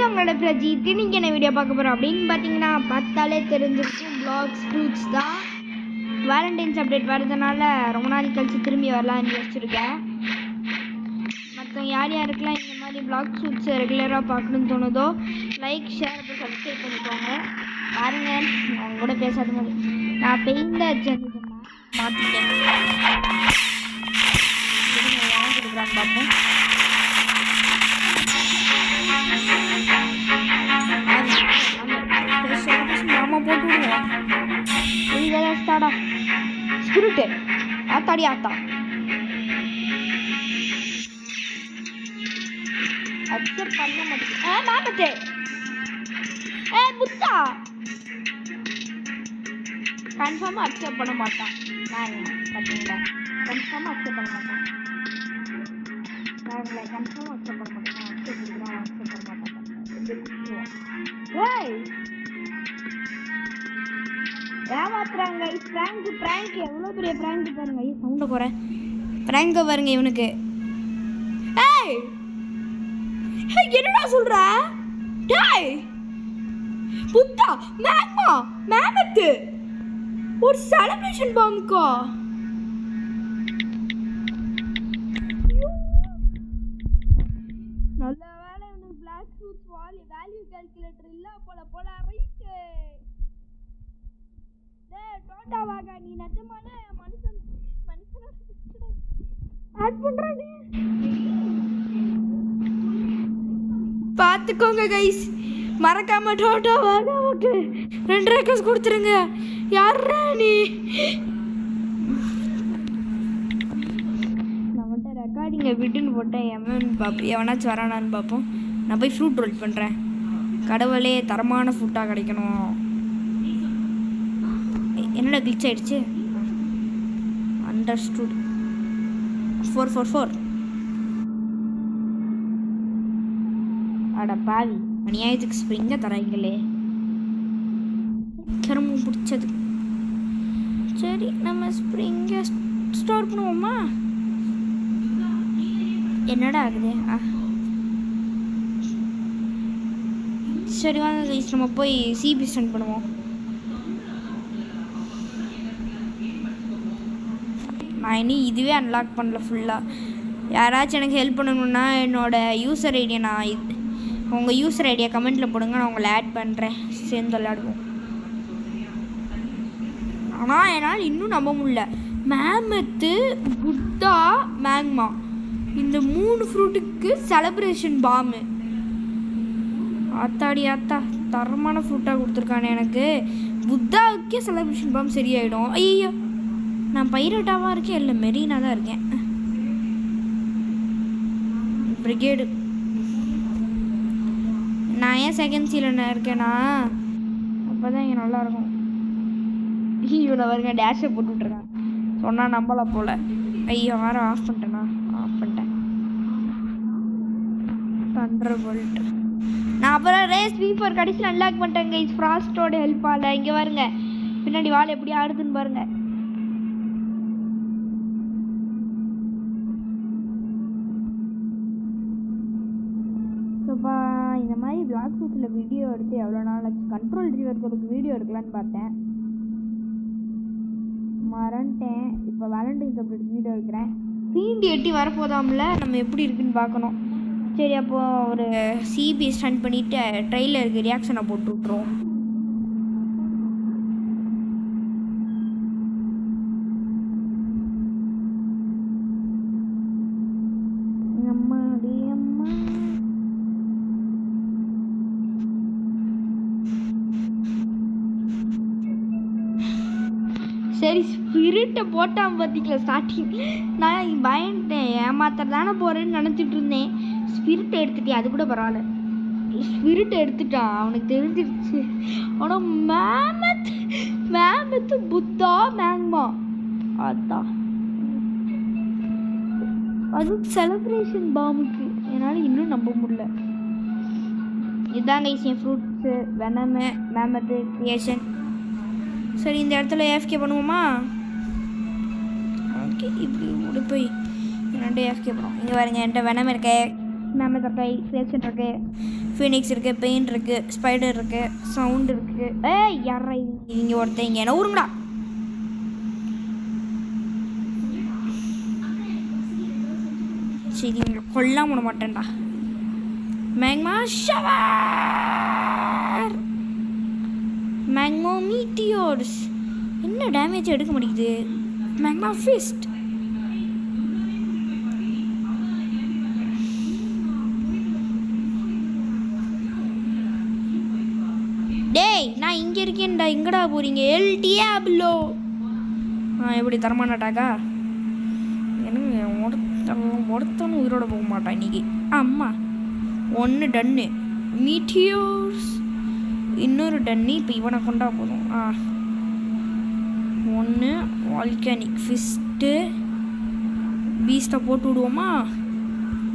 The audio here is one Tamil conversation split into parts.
உங்களோட பிரஜித். இன்னைக்கு என்ன வீடியோ பார்க்க போகிறோம் அப்படின்னு பார்த்தீங்கன்னா, பார்த்தாலே தெரிஞ்சிருக்கும் வ்ளாக்ஸ் ஃப்ரூட்ஸ் தான். வேலண்டைன்ஸ் அப்டேட் வரதுனால ரொம்ப நாள் கழிச்சு திரும்பி வரலான்னு யோசிச்சிருக்கேன். மற்ற யார் யாருக்கெல்லாம் இந்த மாதிரி வ்ளாக்ஸ் ஃப்ரூட்ஸ் ரெகுலராக பார்க்கணுன்னு தோணுதோ லைக் ஷேர் அப்புறம் சப்ஸ்கிரைப் பண்ணிக்கோங்க. பாருங்க, அவங்க கூட பேசாத போது நான் பெயிண்டில் மாற்றிட்டேன். யார் கொடுக்குறான்னு பார்ப்போம். மாமா போட்டு விடுவோம். ஸ்டாடா ஸ்பிரிட்டு ஆத்தாடி ஆத்தா அக்செப்ட் பண்ண மாட்டேங்குது. மாமத்தே புத்தா கன்ஃபார்மாக அக்செப்ட் பண்ண மாட்டான். நான் பார்த்தீங்களா, கன்ஃபார்மாக அக்செப்ட் பண்ண மாட்டான். கன்ஃபார்மாக அக்செப்ட் பண்ண மாட்டேன். அக்செப்ட் கொடுக்குறான், அக்செப்ட் பண்ண மாட்டான். ஏய் ஏமாத்துறாங்க. பிராங்க் எவ்வளோ பெரிய பிராங்க் பாருங்க. சவுண்டை குறேன். பிராங்க பாருங்க இவனுக்கு. ஏய் என்னடா சொல்ற? டேய் புத்தா மேக்மா மேமத்து ஒரு செலிப்ரேஷன் பாம்க்கா. நல்ல வேலை இவனுக்கு பிளாக் ஃப்ரூட்ஸ் வேல்யூ கால்குலேட்டர் இல்ல போல ரைட்டு. டோட்டாவாக நீ நிஜமான மனுஷன் ஆட் பண்றானே. பார்த்துக்கோங்க கைஸ், மறக்காம டோட்டாவாக ஓகே 2 ரெக்கஸ் கொடுத்துருங்க. யாரா நீ? நான் மட்டும் ரெக்கார்டிங்கை விட்டுன்னு போட்டேன். எவனாச்சும் வரானான்னு பார்ப்போம். நான் போய் ஃப்ரூட் ரோல் பண்ணுறேன். கடவுளே தரமான ஃப்ரூட்டாக கிடைக்கணும். என்னடா கிளிச் ஆயிடுச்சு? அண்டர்ஸ்டுட். 444. அட பாவி, அநியாயத்துக்கு ஸ்ப்ரிங்கை தராங்களே. கரும்பு பிடிச்சது. சரி, நம்ம ஸ்ப்ரிங்கை ஸ்டோர் பண்ணுவோமா? என்னடா ஆகுது? சரி வாங்க கைஸ், நம்ம போய் சிபி ஸ்டெண்ட் பண்ணுவோம். நான் இனி இதுவே அன்லாக் பண்ணல ஃபுல்லாக. யாராச்சும் எனக்கு ஹெல்ப் பண்ணணுன்னா என்னோடய யூசர் ஐடியை உங்கள் யூசர் ஐடியை கமெண்ட்டில் போடுங்க, நான் உங்களை ஆட் பண்ணுறேன். சேர்ந்து விளையாடுவோம். ஆனால் என்னால் இன்னும் நம்ப முடியல. மேமத்து புத்தா மேங்மா இந்த 3 ஃப்ரூட்டுக்கு செலிப்ரேஷன் பாமு. ஆத்தாடி ஆத்தா தரமான ஃப்ரூட்டாக கொடுத்துருக்கானே எனக்கு. புத்தாவுக்கே செலிப்ரேஷன் பாம் சரியாயிடும். ஐயோ, நான் பைரட்டாவாக இருக்கேன், இல்லை மெரீனா தான் இருக்கேன். பிரிகேடு. நான் ஏன் செகண்ட் சீல இருக்கேனா? அப்போ தான் இங்கே நல்லாயிருக்கும். இவனை வருங்க டேஷை போட்டு விட்ருக்கான். சொன்னால் நம்பலை போல். ஐயோ வேறு ஆஃப் பண்ணிட்டேனா? ஆஃப் பண்ணிட்டேன். தண்டர்போல்ட். நான் அப்புறம் ரேஸ் V4 கடைசியில் அன்லாக் பண்ணிட்டேங்க. இது ஃப்ராஸ்டோட ஹெல்ப்பால். இங்கே வருங்க, பின்னாடி வால் எப்படி ஆடுதுன்னு பாருங்கள். இந்த மாதிரி வ்ளாக் ஃப்ரூட்ஸில் வீடியோ எடுத்து எவ்வளோ நாள் ஆச்சு. கண்ட்ரோல் ரிவர்க்கு வீடியோ எடுக்கலான்னு பார்த்தேன், மறந்துட்டேன். இப்போ வேலண்டைன்ஸ் அப்டேட் வீடியோ எடுக்கிறேன். சீண்டி எட்டி வரப்போதாம்ல, நம்ம எப்படி இருக்குன்னு பார்க்கணும். சரி, அப்போது ஒரு சிபி ஸ்டண்ட் பண்ணிவிட்டு ட்ரெயிலருக்கு ரியாக்ஷனை போட்டு விட்ருவோம். சரி, ஸ்பிரிட்டை போட்டான் பார்த்தீங்களா ஸ்டார்டிங். நான் பயந்துட்டேன், ஏமாத்த தானே போகிறேன்னு நினச்சிட்டு இருந்தேன். ஸ்பிரிட்டை எடுத்துட்டேன், அது கூட பரவாயில்ல. ஸ்பிரிட்டை எடுத்துட்டான், அவனுக்கு தெரிஞ்சிருச்சு. ஆனால் மேமத்து புத்தா மேங்மா அதான் அது செலிப்ரேஷன் பாமுக்கு. என்னால் இன்னும் நம்ப முடியல. இதுதாங்க ஈஸியாக ஃப்ரூட்ஸு வெனமு மேமத்து கிரியேஷன். சரி, இந்த இடத்துல AFK பண்ணுவோமா? ஓகே, இப்படி போய் 2 AFK பண்ணுவோம். இங்கே பாருங்க, என்கிட்ட வெனம் இருக்கே. மேமதக்கை கிரியேஷன் இருக்கு, ஃபீனிக்ஸ் இருக்கு, பெயின் இருக்கு, ஸ்பைடர் இருக்கு, சவுண்ட் இருக்கு. யாரா இங்கே ஒருத்தன் இங்கே என்ன ஊருங்கடா. சரி இவங்களை கொல்லாம விட மாட்டேன்டா. Magma shower, magma meteors. என்ன டேமேஜ் எடுக்க மாட்டேங்குது. Magma fist. டேய் நான் இங்கே இருக்கேன்டா, எங்கடா போகிறீங்க? எல்டியாப்லோ எப்படி தரமாட்டாக்கா? எனக்கு ஒருத்தனும் உயிரோட போக மாட்டான் இன்னைக்கு. அம்மா ஒன்று டன்னு மீட்டியோர்ஸ், இன்னொரு டன்னு. இப்போ இவனை கொண்டா போதும். ஒன்று வால்கானிக் ஃபிஸ்ட்டு. பீஸ்ட்டை போட்டு விடுவோமா?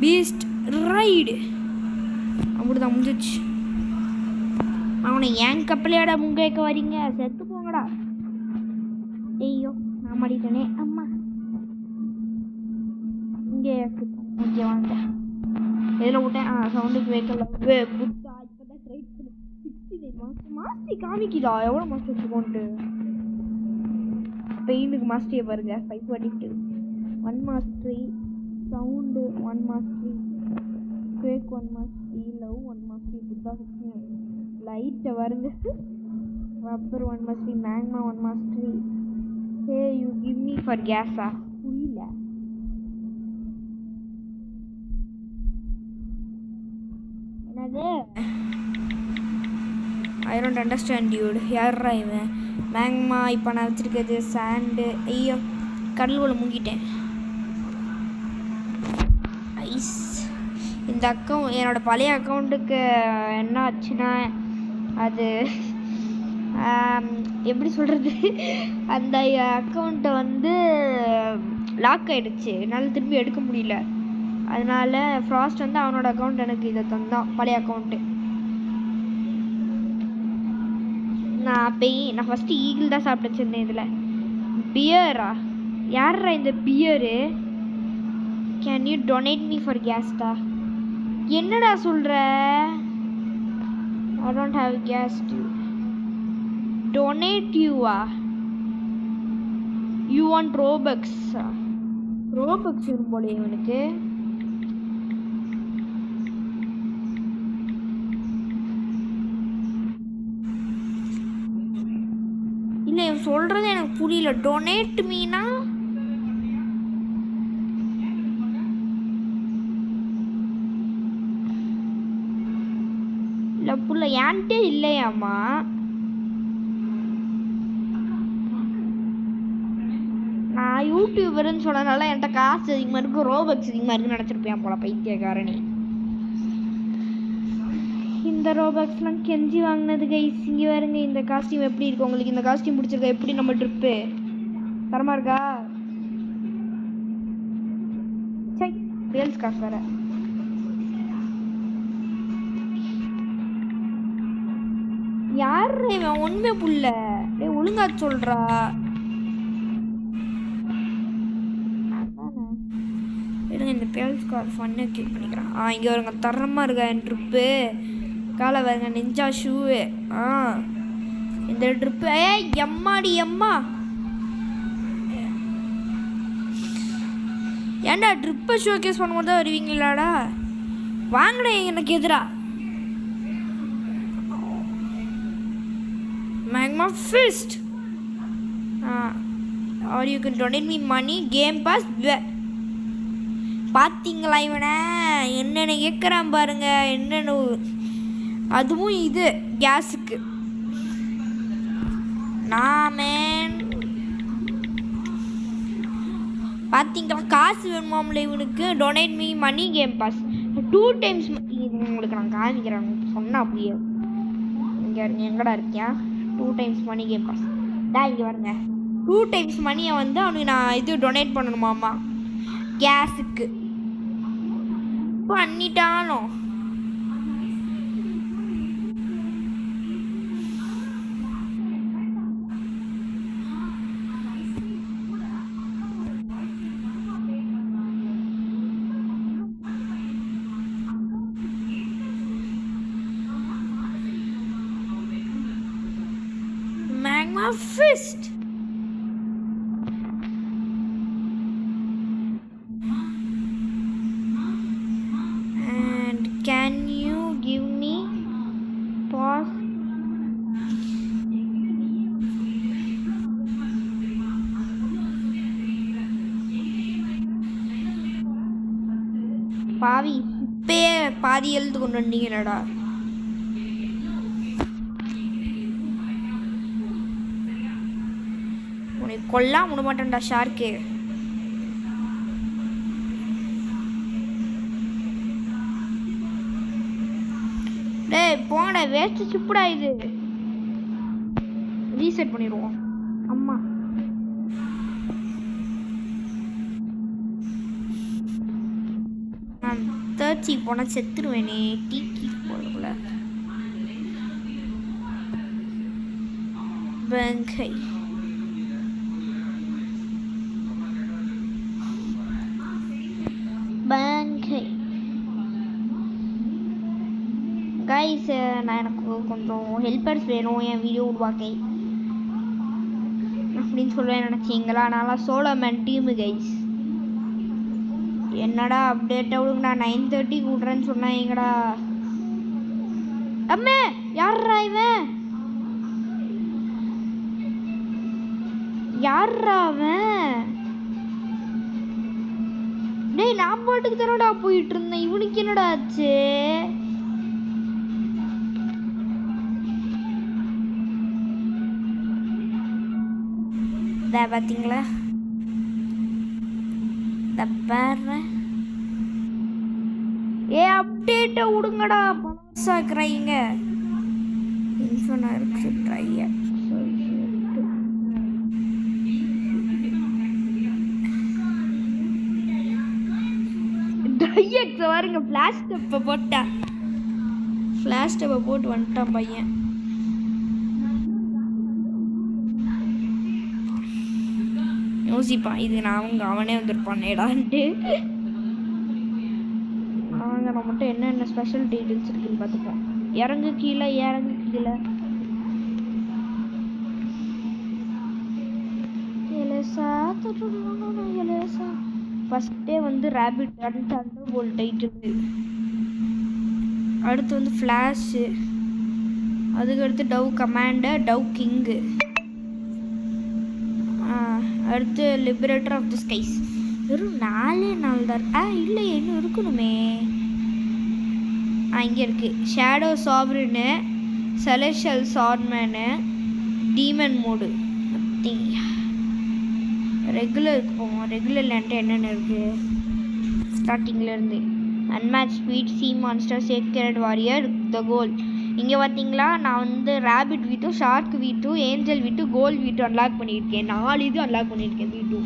Beast ride. அப்படிதான் முடிஞ்சிச்சு. அவனை ஏன் கப்பலையாடா முங்க வைக்க வரீங்க? செத்து போங்கடா. ஐயோ நான் மாட்டிட்டேனே. அம்மா இங்கே ஓகே வாங்க. எதில் விட்டேன்? சவுண்டுக்கு வைக்கல. புத்தா இப்போ தான் ட்ரை பண்ணி 69 மாஸ்டி காமிக்குதா? எவ்வளோ மாஸ்டி வச்சுக்கோன்ட்டு. பெயினுக்கு மாஸ்டியை பாருங்க. 542 1 mastery, sound 1 mastery, quake 1 mastery, love 1 mastery, Buddha லைட்டை வருங்க. Rubber 1 mastery, magma 1 mastery. Hey you give me for கேஸா? புரியல. என்னது? I don't understand dude. யாரா இவன்? மேக்மா இப்போ நான் வச்சுருக்கிறது சாண்டு. ஐயோ கடலுக்குள்ள முங்கிட்டேன். ஐஸ். இந்த என்னோடய பழைய அக்கௌண்ட்டுக்கு என்ன ஆச்சுன்னா, அது எப்படி சொல்கிறது, அந்த அக்கௌண்ட்டை வந்து லாக் ஆகிடுச்சு. என்னால் திரும்பி எடுக்க முடியல. அதனால் ஃப்ராஸ்ட் வந்து அவனோட அக்கௌண்ட் எனக்கு இதை தந்தான், பழைய அக்கௌண்ட்டு. நான் ஃபஸ்ட்டு ஈகிள் தான் சாப்பிட்டு வச்சுருந்தேன். இதில் பியரா? யாரா இந்த பியரு? Can you donate me for கேஸ்டா? என்னடா சொல்கிற? I don't have gas to donate you-ஆ? You want Robux? Robux வரும் போல இவனுக்கு. இல்லை இவன் சொல்கிறது எனக்கு புரியல. டொனேட் மீனா இல்லை புள்ள ஏன்ட்டே இல்லையாம்மா. நான் யூடியூபர்னு சொன்னதுனால என்கிட்ட காசு அதிகமாக இருக்குது, ரோபக்ஸ் அதிகமாக இருக்குன்னு நினச்சிருப்பேன் போல பைத்தியக்காரனே. இந்த ரோபக்ஸ்லாம் கெஞ்சி வாங்கினது கைஸ். இங்கே வருங்க. இந்த காஸ்டியூம் எப்படி இருக்கு உங்களுக்கு? இந்த காஸ்டியூம் பிடிச்சிருக்கா? எப்படி நம்ம ட்ரிப்பு தரமா இருக்கா? சை ரியல்ஸ் காசு வேற. யார் இவன்? ஒன்றுமே புள்ள. டே ஒழுங்கா சொல்றா. எடுங்க இந்த பேல்ஸ் கார் ஃபன்னு கிளிக் பண்ணிக்கிறேன். இங்கே வருங்க. தரமாக இருக்கா என் ட்ரிப்பு? காலை வருங்க. நெஞ்சா ஷூவு. இந்த ட்ரிப்பு எம்மாடி எம்மா. ஏன்டா ட்ரிப்பை ஷோகேஸ் பண்ணும்போது தான் வருவீங்களாடா? வாங்கடா எனக்கு எதிரா. Magma Fist. Or you can donate me money. Game Pass. பார்த்தீங்களா இவனை என்னென்ன கேட்குறான் பாருங்க. என்னென்ன அதுவும் இது கேஸுக்கு. நாமேன் பார்த்தீங்களா காசு வேணுமாம்ல இவனுக்கு. Donate me money game pass 2 times. உங்களுக்கு நான் காமிக்கிறேன் சொன்னா அப்படியே. இங்கே எங்கடா இருக்கியா? 2 times மணி கேம் பாஸ். இங்கே வருங்க. 2 times மணியை வந்து அவனுக்கு நான் இது டொனேட் பண்ணணுமாம்மா கேஸுக்கு. பண்ணிட்டானோ? fist. And can you give me pause? பாவி இப்பயே பாதி எழுத்து கொண்டு வந்தீங்களடா. உனக்கு கொல்லாம் விட மாட்டேன்டா ஷார்க்கு. டேய் போங்கடா, வேஸ்ட் சிப்புடா இது. ரீசெட் பண்ணிடுவோம். அம்மா நான் 30 போனால் செத்துருவேனே. டீக்கி போடல பங்கை. பங்கை கைஸ், நான் எனக்கு கொஞ்சம் ஹெல்ப்பர்ஸ் வேணும் என் வீடியோ உருவாக்கை அப்படின்னு சொல்லுவேன் நினச்சிங்களா. நான்லாம் சோலோ மேன் டீமு கைஸ். என்னடா அப்டேட்டை விடுங்கடா, 9:30 விட்றேன்னு சொன்னாங்கடா. அம்மே யார்ரா இவன்? யார்ரா அவன்? டேய் நான் பாட்டுக்கு தானடா போயிட்டு இருந்தேன், இவனுக்கு என்னடா ஆச்சு? பார்த்தீங்களா பாரு. ஏ அப்டேட்டை விடுங்கடா, பழசாக்குறாங்க. இன்ஃபோனாருக்கு ட்ரைய ட்ரையக்ஸ் பாருங்க. ஃப்ளாஷ் டப்பை போட்டான், ஃப்ளாஷ் டப்பை போட்டு வந்துட்டான் பையன். யோசிப்பான், இது நான் அவனே வந்திருப்பானேடான்ட்டு. நாங்கள் நம்மகிட்ட என்னென்ன ஸ்பெஷல் டீட்டெயில்ஸ் இருக்குன்னு பார்த்துப்போம். இறங்கு கீழே, இறங்கு கீழே. ஃபஸ்ட்டே வந்து ரேபிட் அண்டர் போல்ட் ஆயிட்டு. அடுத்து வந்து ஃப்ளாஷு, அதுக்கடுத்து டவ் கமாண்டர், டவ் கிங்கு, அடுத்து லிபரேட்டர் ஆஃப் த ஸ்கைஸ். வெறும் 4 நாள் தான். இல்லை இன்னும் இருக்கணுமே. இங்கே இருக்குது. ஷேடோ சாவரின்னு, செலஷியல் சார்மேனு, டீமன் மோடு. ரெகுலருக்கு போவோம். ரெகுலர்லேன்ட்டு என்னென்ன இருக்குது ஸ்டார்டிங்லேருந்து. அன்மேட்ச் speed, sea monster, sacred warrior, the ghoul. இங்கே பார்த்தீங்களா, நான் வந்து rapid V2, shark V2, angel V2, ghoul V2 unlock பண்ணியிருக்கேன். 4 இது அன்லாக் பண்ணியிருக்கேன். V2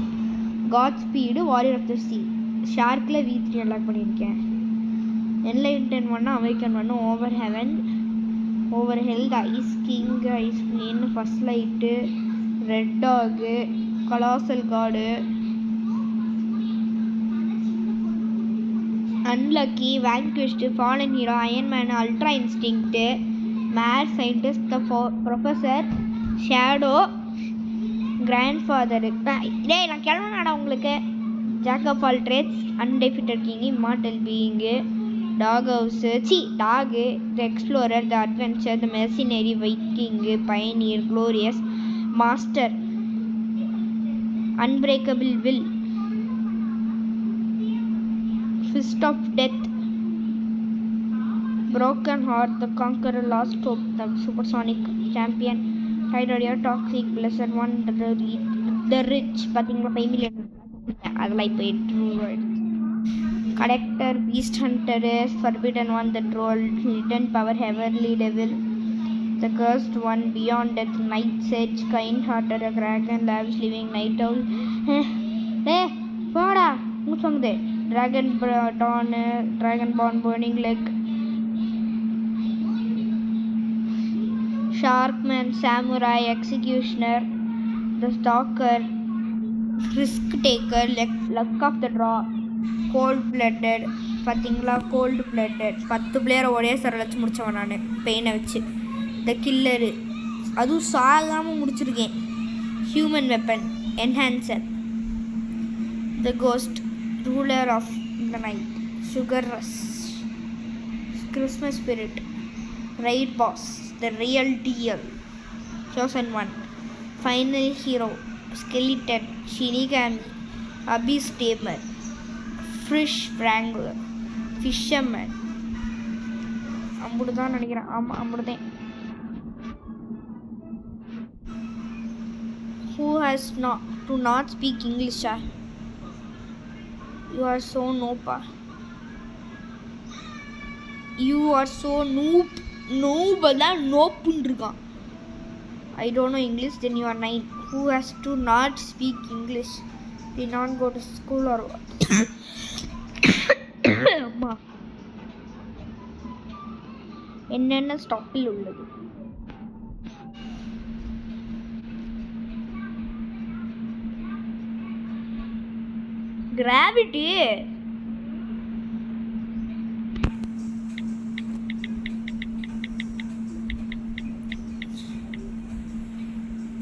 god speed, warrior of the sea. ஷார்க்கில் V3 அன்லாக் பண்ணியிருக்கேன். Enlightened 1, American 1, over heaven, over health, ice king, ice queen, first light, red dog, colossal guard, unlucky, vanquished, fallen hero, iron man, ultra instinct, mad scientist, the professor, shadow, grandfather. டேய் நான் கிளம்புனாடா உங்களுக்கு. Jack of all trades, undefeated king, immortal being, dog house, dog, the explorer, the adventurer, the mercenary, viking, pioneer, glorious, master, unbreakable will, Fist of Death, Broken Heart, The Conqueror, Lost Hope, The Supersonic Champion, Tyrodia, Toxic, Blessed One, The Rich. பார்த்தீங்களா 5 million அதெல்லாம் இப்போ 8 Collector, Beast Hunter, Forbidden One, The Troll, Hidden Power, Heavenly Devil, The Cursed One, Beyond Death, Night's Edge, Kind Hearted, Dragon, Labs, Living Night Owl. போடா மூச்சுவாங்குதே. Dragon Dawn, Dragonborn, Burning Leg, Sharkman, Samurai, Executioner, The Stalker, Risk Taker, Luck of the Draw, Cold Blooded. பார்த்தீங்களா Cold Blooded 10 பிளேயரை ஒரே சர வச்சு முடித்தவன் நான் பெயினை வச்சு. The Killer, அதுவும் சாகாமல் முடிச்சிருக்கேன். Human weapon enhancer, the ghost, ruler of the night, sugar rush, Christmas spirit, right pass, the real DL, chosen one, final hero, skeleton, shinigami, abyss tamer, fish wrangler, fisherman. அம்புடுதான் நினைக்கிறேன். ஆமாம், அம்புடுதேன். Who has not speak English? You are so noob. You are so noob. Noob தான் நோப்புன்னு இருக்கான். I don't know English. Then you are 9. Who has to not speak English? Did not go to school or what? அம்மா, என்னென்ன ஸ்டாப்பில் உள்ளது? கிராவிட்டி.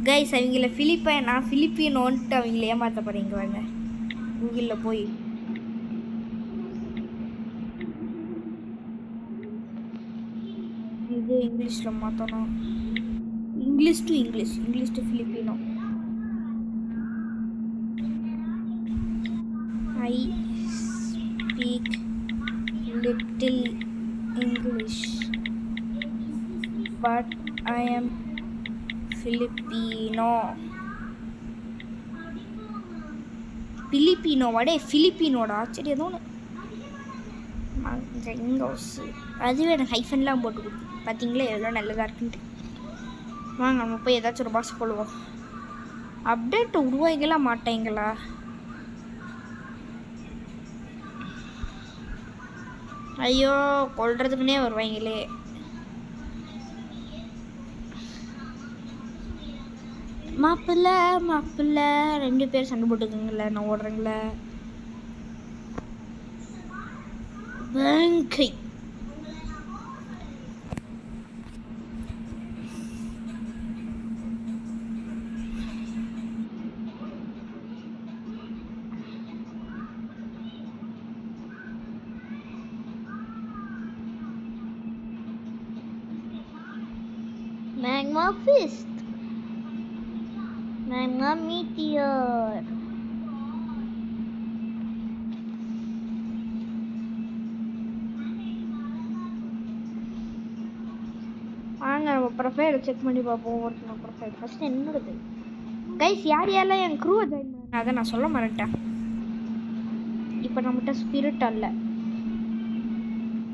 கைஸ், அவங்கள நான் ஃபிலிப்பீனோன்ட்டு அவங்கள ஏமாற்ற போகிறீங்க. வாங்க கூகுளில் போய் இது இங்கிலீஷில் மாற்றணும். English to Filipino. I speak little English, but I am Filipino. பிலிப்பினோவாடே, ஃபிலிப்பினோடா. சரி, ஏதோ ஒன்று. அதுவே எனக்கு ஹைஃபன்லாம் போட்டு கொடுத்து பார்த்தீங்களா, எவ்வளோ நல்லதாக இருக்குன்ட்டு. வாங்க நம்ம போய் ஏதாச்சும் ஒரு பாஸ் கொள்வோம். அப்டேட் உருவாக்கலாம் மாட்டேங்களா? ஐயோ, கொல்றதுக்குன்னே வருவாங்களே. மாப்பிள்ள 2 பேர் சண்டை போட்டுக்குங்கள, நான் ஓடுறேங்கள. பேங்கை Magma Fist, Magma Meteor. வாங்க நம்ம ப்ரொஃபைலை செக் பண்ணி பார்ப்போம். ஒருத்தங்க ப்ரொஃபைல் ஃபஸ்ட்டு என்னோடது. கைஸ், யாரெல்லாம் என் க்ரூவை ஜாயின் பண்ண அதை நான் சொல்ல மாட்டேன். இப்போ நம்மகிட்ட ஸ்பிரிட் அல்ல.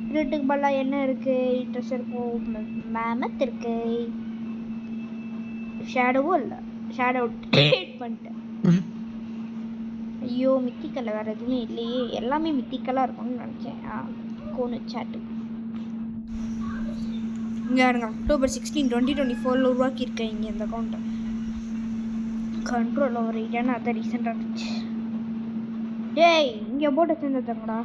ஸ்பிரிட்டுக்கு பதிலாக என்ன இருக்குது? இன்ட்ரெஸ்ட் இருக்கும், மேமத் இருக்கு, ஷேடோவும் இல்லை. ஷேடோ டேட் பண்ணிட்டேன். ஐயோ, மித்திக்கல்ல வேறு எதுவுமே இல்லையே. எல்லாமே மித்திக்கலாக இருக்கும்னு நினச்சேன். கோனு சேட்டு இங்கே இருங்க. October 16, 2024 உருவாக்கியிருக்கேன் இங்கே இந்த அக்கௌண்ட்டை. கண்ட்ரோல் ஓவர் ஐடியான்னு அதான் ரீசெண்டாக இருந்துச்சு. டேய், இங்கே போட்டு சேர்ந்துட்டாங்கடா.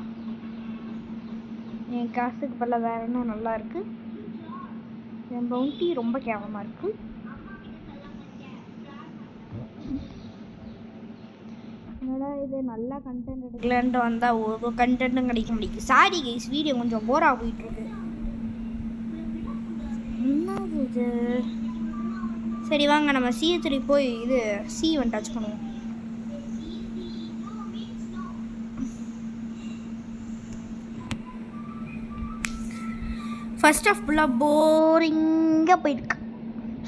என் காசுக்கு பதில் வேறு என்ன நல்லா இருக்குது? என் பவுண்டி ரொம்ப கேவலமாக இருக்குது. என்னடா இது, நல்லா கண்டென்ட் எடுக்கலான்ட்டு வந்தால் ஒரு கண்டென்ட்டும் கிடைக்க முடியுது. சாரி கைஸ், வீடியோ கொஞ்சம் போராக போயிட்டுருக்கு. என்னது இது? சரி வாங்க நம்ம C3 போய் இது C1 டச் பண்ணுவோம். ஃபர்ஸ்ட் ஆஃப் ஃபுல்லாக போரிங்காக போயிருக்கு.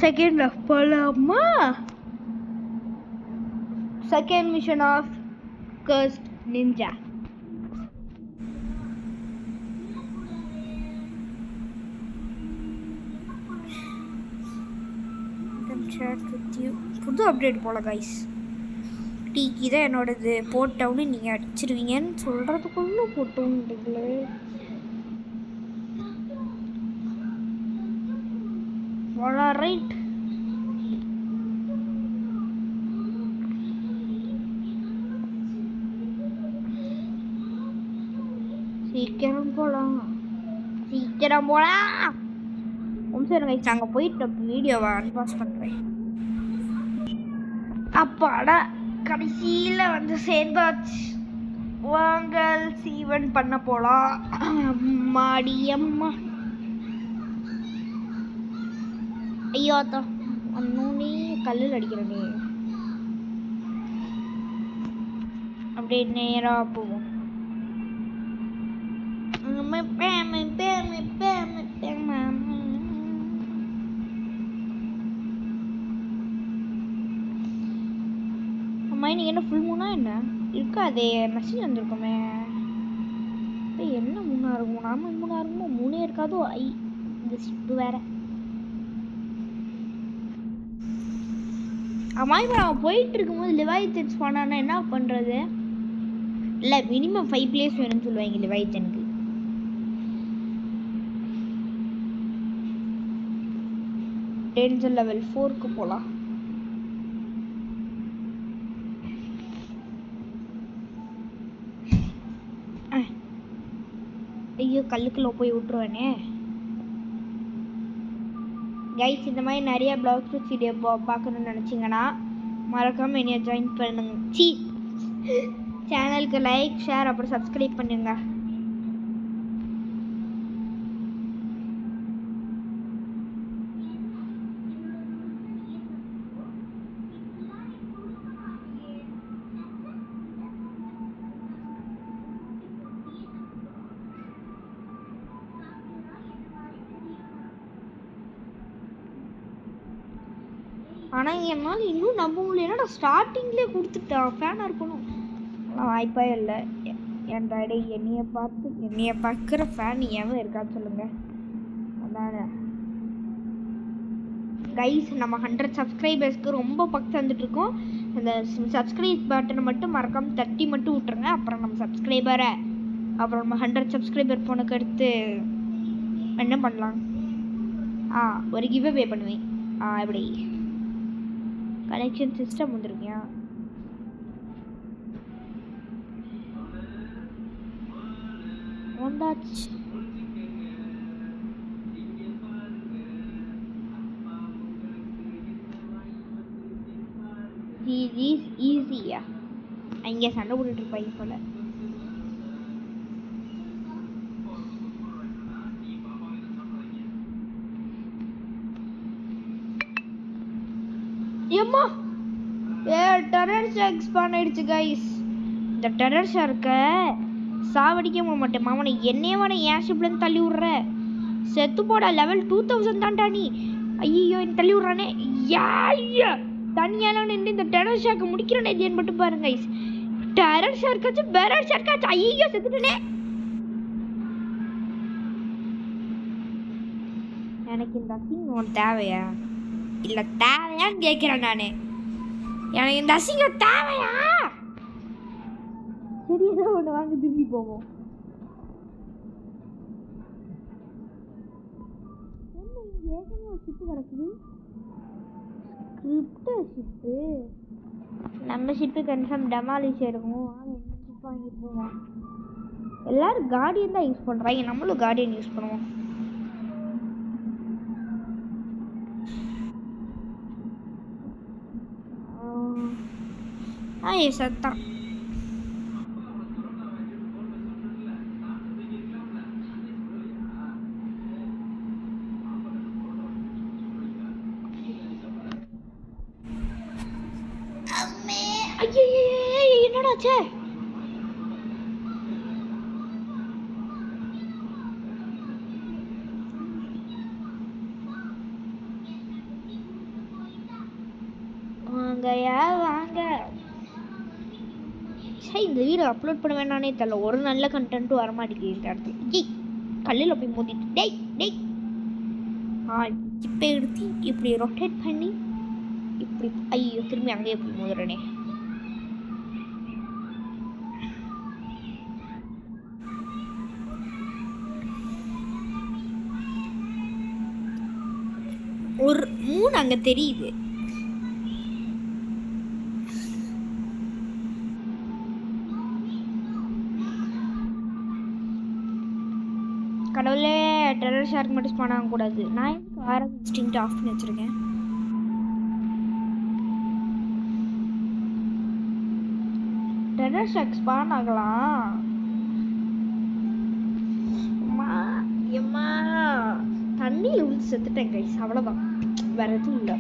செகண்ட் ஆஃப் போகலாமா? Second mission of cursed ninja. புது அப்டேட் போல கைஸ். டீக்கி தான் என்னோடது. போட்டவுன்னு நீங்கள் அடிச்சிருவீங்கன்னு சொல்கிறதுக்குள்ள போட்டோங்களே. ரைட், சீக்கிரம் போலாம். சரி கைஸ் நாங்கள் போயிட்டு வீடியோவை அன்பாஸ் பண்ணுறேன். அப்பாடா கடைசியில் வந்து சேர்ந்தாச்சு. வாங்கல் சீவன் பண்ண போகலாம். மாடியம்மா ஐயோ அத்தா அண்ணோனே கல்லில் அடிக்கிறனே. அப்படியே நேராக போவோம். அம்மா இன்னைக்கு என்ன ஃபுல் மூணா என்ன இருக்காதே? மெசேஜ் வந்திருக்குமே. இப்போ என்ன மூணா இருக்கும்? நாம மூணா இருக்குமோ? மூணே இருக்காதோ? ஐ இந்த ஷிப்பு வேற. அம்மா இப்போ நம்ம போயிட்டு இருக்கும்போது லிவாய்த்தன்ஸ் பண்ணான்னா என்ன பண்ணுறது? இல்லை மினிமம் 5 பிளேஸ் வேணும்னு சொல்லுவாங்க லிவாய்த்தனுக்கு. டேஞ்சர் லெவல் 4க்கு போகலாம். ஐயோ கல்லுக்குள்ள போய் விட்டுருவேனே. கைஸ் இந்த மாதிரி நிறைய பிளாக் ஸ்பீச் வீடியோ பார்க்கணுன்னு நினச்சிங்கன்னா மறக்காமல் என்னைய ஜாயின் பண்ணுங்க. சேனலுக்கு லைக் ஷேர் அப்புறம் சப்ஸ்கிரைப் பண்ணுங்க. ஆனால் என்னால் இன்னும் நம்ப முடியல. என்னடா ஸ்டார்டிங்லேயே கொடுத்துட்டான் ஃபேனாக இருக்கணும். ஆனால் வாய்ப்பே இல்லை. என் டாடி என்னைய பார்க்குற ஃபேன் ஏன் இருக்கான்னு சொல்லுங்கள். அதான கைஸ் நம்ம 100 சப்ஸ்கிரைபர்ஸ்க்கு ரொம்ப பக்கத்து வந்துட்டுருக்கோம். அந்த சப்ஸ்கிரைப் பட்டனை மட்டும் மறக்காமல் தட்டி மட்டும் விட்ருங்க. அப்புறம் நம்ம சப்ஸ்கிரைபரை அப்புறம் நம்ம 100 சப்ஸ்கிரைபர் போனக்கு அடுத்து என்ன பண்ணலாம்? ஒரு கிவ் அவே பண்ணுவேன். எப்படி கனெக்ஷன் சிஸ்டம் வந்துருக்கியா? வந்தாச்சு. ஈஸியா அங்கே சண்டை போட்டுட்டு இருப்பாங்க போல. ஏம்மா டெரர் ஷார்க் ஸ்பான் ஆயிடுச்சு கைஸ். இந்த டெரர் ஷார்க்கை சாவடிக்க மாட்டேன் மாமனை. என்னையவான ஏன் ஷிப்லேருந்து தள்ளி விட்ற? செத்து போடா. லெவல் 2000 தான்டா நீ. ஐயோ என்ன தள்ளி விட்றானே. ஐயா தனியால நின்று இந்த டெரர் ஷார்க்கை முடிக்கிறேன் ஏன்னு மட்டும் பாருங்க கைஸ். டெரர் ஷார்க்காச்சு பெரர் ஷார்க்காச்சு. ஐயோ செத்துட்டேனே. எனக்கு இந்த அசிங்கம் தேவையா? இல்லை தேவையான்னு கேட்குறேன் நான். எனக்கு இந்த அசிங்கம் தேவையா? சரி ஏதோ ஒன்று வாங்க திரும்பி போவோம். என்ன இங்கே ஏகமாக ஒரு ஷிப்பு கிடக்குது. Script ship. நம்ம ஷிப்பு கன்ஃபார்ம் டெமாலிஷ் இருக்கும். ஆனால் என்ன ஷிப் வாங்கிட்டு போவோம். எல்லோரும் கார்டியன் தான் யூஸ் பண்ணுறாங்க. நம்மளும் கார்டியன் யூஸ் பண்ணுவோம். சத்தான் என்னடாச்சே? வாங்கயா வாங்க. இந்த வீடியோ அப்லோட் பண்ண வேணானே தெரியல. ஒரு நல்ல கண்டென்ட்டும் வரமாட்டேங்குது இந்த இடத்துல. கல்லில் போய் மோதிட்டு டேய் இப்போ எடுத்து இப்படி ரொட்டேட் பண்ணி இப்படி ஐயோ திரும்பி அங்கேயே போய் மோதுறனே. ஒரு 3 அங்கே தெரியுது. கடவுளே டெரர் ஷார்க் மட்டும் ஸ்பான் ஆகக்கூடாது. நான் எதுக்கு ஆரம் இன்ஸ்டிங்க்ட் ஆஃப் பண்ணி வச்சுருக்கேன்? டெரர் ஷார்க் ஸ்பான் ஆகலாம். எம்மா தண்ணியில் உள்ள செத்துட்டேன் கைஸ், அவ்வளோதான், வேற எதுவும் இல்லை.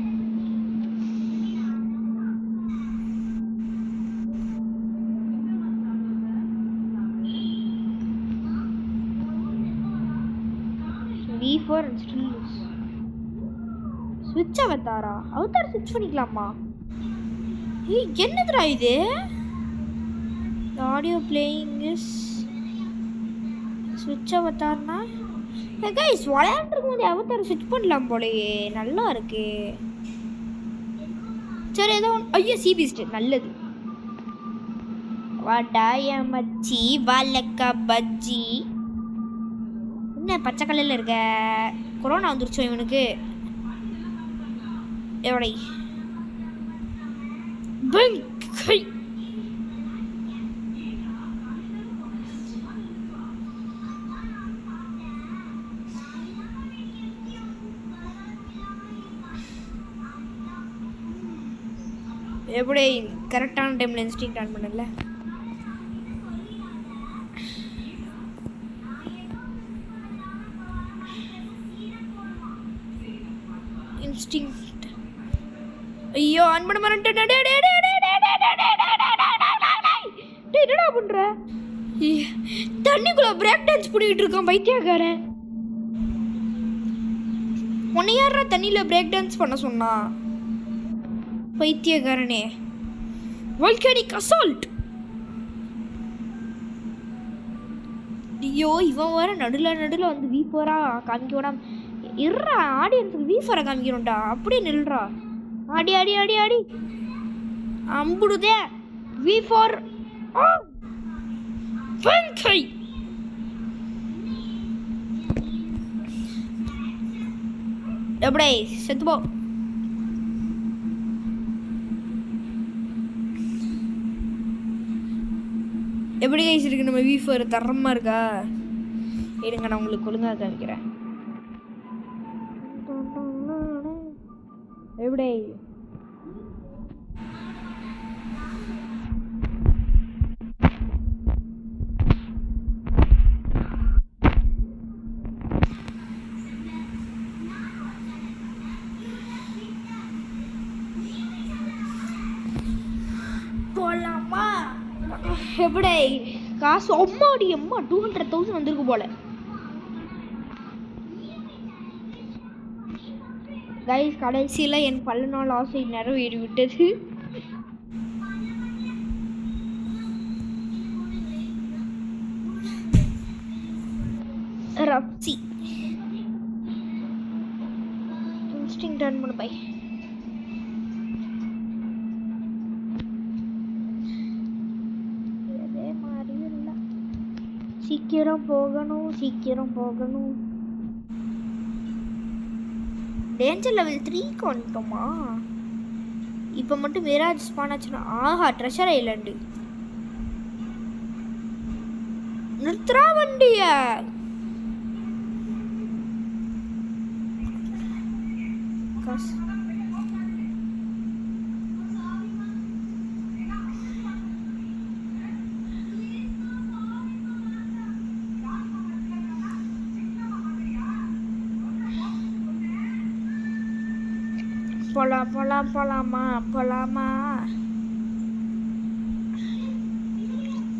V4 and still lose. Switch அவதாரா? Avatar ஸ்விட்ச் பண்ணிக்கலாமா? ஏய் என்னதுடா இது? The audio playing is switch அவதார்னா? Hey guys, விளையாண்டுருக்கும்போது அவதார் ஸ்விட்ச் பண்ணலாம் போலயே, நல்லா இருக்கு. சரி ஏதோ ஐயோ சிபிஸ்ட் நல்லது. வாடாய மச்சி வாலக்கா பஜ்ஜி. என்ன பச்சை கல்லில் இருக்க? கொரோனா வந்துருச்சோ இவனுக்கு? எவடை எப்படி கரெக்டான டைமில் இன்ஸ்டிங்க்ட் ஆன் பண்ணல? இன்ஸ்டிங்க்ட் ஐயோ ஆன் பண்ண மாட்டேன். என்னடா பண்ற? தண்ணிக்குள்ள பிரேக் டான்ஸ் பண்ணிட்டு இருக்கான் பைத்தியக்காரன். உன்னை யாரா தண்ணியில பிரேக் டான்ஸ் பண்ண சொன்னா? பைத்தியக்காரனே. Volcanic assault. ஐயோ இவன் வர நடுல வந்து V4 காமிக்க விடாம இருறா. ஆடியன்ஸுக்கு V4 காமிக்கணும்டா, அப்படியே நில்றா. ஆடி ஆடி ஆடி ஆடி அம்புடுதே V4. பங்கை எப்படே செத்து போ. எப்படி கைஸ் இருக்கு நம்ம V4? தரமா இருக்கா? இருங்க நான் உங்களுக்கு ஒழுங்காக காமிக்கிறேன். எப்படி போலாமா? எப்படி காசு அம்மாடி அம்மா 200,000 வந்திருக்கு போல. கைஸ் கடைசியில் என் பல நாள் ஆசை நிறைவேறி விட்டது. ரப்சி இன்ஸ்டிங் டர்ன் பண்ணு பை. அதே மாதிரி இல்லை. சீக்கிரம் போகணும் சீக்கிரம் போகணும். டேஞ்சர் லெவல் 3க்கு வந்துட்டோமா? இப்போ மட்டும் மிராஜ் ஸ்பான் ஆச்சுன்னா ஆஹா ட்ரெஷர் ஐலண்டு. நிறுத்துறா வண்டிய. போலாமா?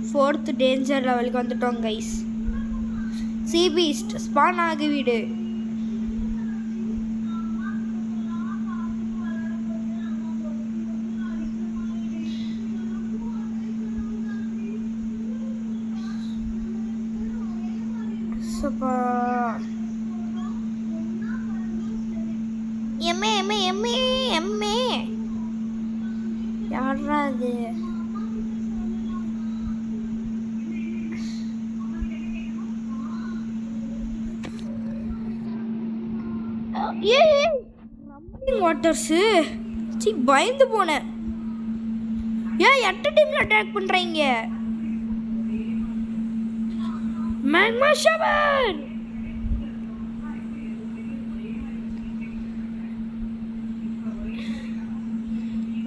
4th டேஞ்சர் லெவலுக்கு வந்துட்டோம் கைஸ். சீ பீஸ்ட் ஸ்பான் ஆகி விடு. சப்பா எம்மே யாரா அது? வாட்டர்ஸு பயந்து போனேன். ஏன் 8 டீம்ல அட்டாக் பண்றீங்க? Magma shower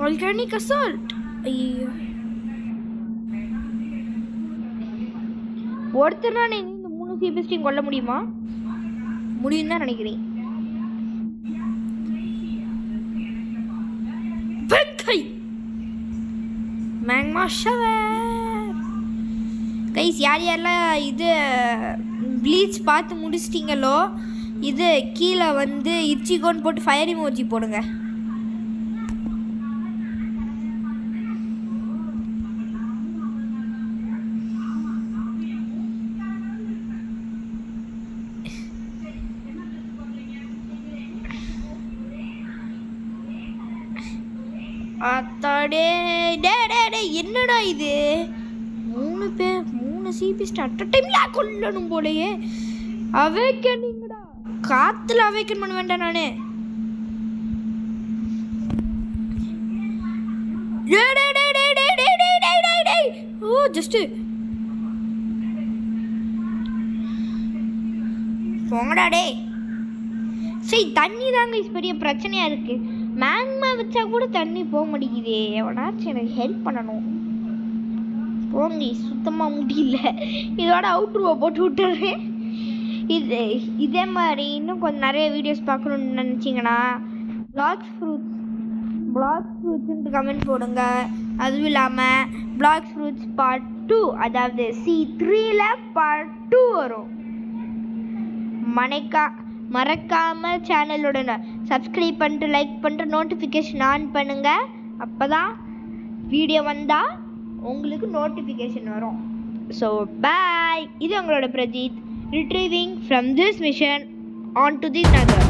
volcanic assault. ஐயோ, ஒருத்தர் நான் இந்த 3 சீபெஸ்டையும் கொல்ல முடியுமா? முடியும் தான் நினைக்கிறேன். மேங்மா ஷவர். கைஸ், யார் யாரெல்லாம் இது ப்ளீச் பார்த்து முடிச்சிட்டிங்களோ இது கீழே வந்து இச்சிகோன்னு போட்டு ஃபயர் இமோஜி போடுங்க. அத்தாடே, டே டே டே, என்னடா இது? 3 சிபிஸ்ட் அட் அ டைம்ல கொல்லணும் போலயே. அவேக்கனிங்கடா, காத்துல அவேக்கன் பண்ண வேண்டாம் நானே. டே டே டே டே டே டே டே டே டே. ஓ, ஜஸ்ட் போங்கடா டே. சரி, தண்ணி தாங்க பெரிய பிரச்சனையா இருக்கு. மேங்மா வச்சா கூட தண்ணி போக மாட்டேங்குதே. எவனாச்சும் எனக்கு ஹெல்ப் பண்ணணும். போங்க, சுத்தமாக முடியல. இதோட அவுட்ருவா போட்டு விட்டுறேன். இதே மாதிரி இன்னும் கொஞ்சம் நிறைய வீடியோஸ் பார்க்கணுன்னு நினச்சிங்கன்னா பிளாக்ஸ் ஃப்ரூட்ஸ்ன்ட்டு கமெண்ட் போடுங்க. அதுவும் இல்லாமல் பிளாக்ஸ் ஃப்ரூட்ஸ் பார்ட் 2, அதாவது C3ல பார்ட் 2 வரும். மறக்காமல் சேனலோட சப்ஸ்கிரைப் பண்ணிட்டு லைக் பண்ணிட்டு நோட்டிஃபிகேஷன் ஆன் பண்ணுங்கள். அப்போ தான் வீடியோ வந்தால் உங்களுக்கு நோட்டிஃபிகேஷன் வரும். So bye. இது உங்களோட Prajith, retrieving from this mission on to the Nagar.